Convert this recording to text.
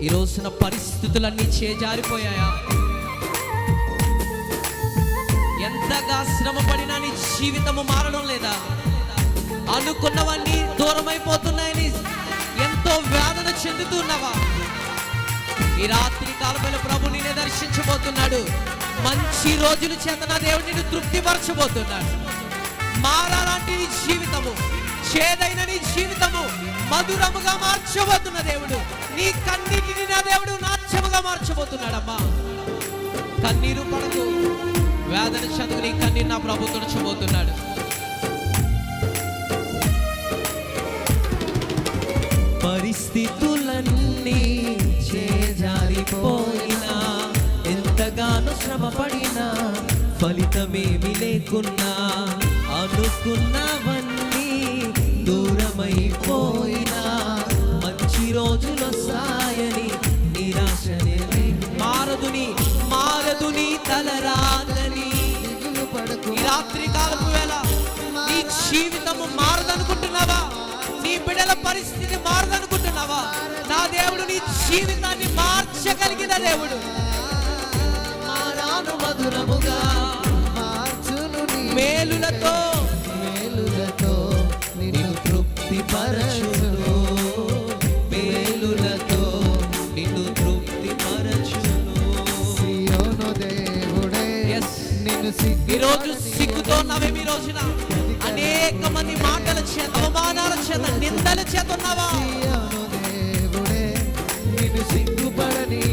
ఈ రోజున పరిస్థితులన్నీ చేజారిపోయాయా? ఎంతగా శ్రమ పడినా నీ జీవితము మారడం లేదా? అనుకున్నవన్నీ దూరమైపోతున్నాయని ఎంతో వేదన చెందుతున్నావా? ఈ రాత్రి కాలమైన ప్రభు నిన్ను దర్శించబోతున్నాడు. మంచి రోజుల చేత నా దేవుడు నిన్ను తృప్తిపరచబోతున్నాడు. మారాలంటే నీ జీవితము, చేదైన నీ జీవితము మధురముగా మార్చబోతున్న దేవుడు. నీ కన్నీటిని నా దేవుడు నాట్యముగా మార్చబోతున్నాడమ్మా. కన్నీరు పడకు, వేదన చదువు నీ కన్నీరు నా ప్రభు తుడచబోతున్నాడు. పరిస్థితులన్నీ చేజారిపోయినా, ఎంతగానో శ్రమ పడినా, ఫలితమేమి లేకున్నా, అనుకున్నవన్నీ దూరమైపోయినా, మంచి రోజులు సాయని నిరాశనే మారదు నీ తలరాలని. ఈ రాత్రి కాలపు వేళ నీ జీవితము మారదనుకుంటున్నావా? నీ బిడ్డల పరిస్థితి మారదనుకుంటున్నావా? నా దేవుడు నీ జీవితాన్ని మార్చగలిగిన దేవుడు. మారాను మధురముగా మార్చును మేలులతో నిన్ను తృప్తిపరచును. మేలులతో నిన్ను తృప్తిపరచును. సియోను దేవుడే నిన్ను ఈరోజు సిగ్గుతో ఉన్నావేమి? ఈ రోజున అనేక మంది మాటల చేత, అవమానాల చేత, నిందల చేత ఉన్నావా? దేవుడే నిన్ను సిగ్గుపడని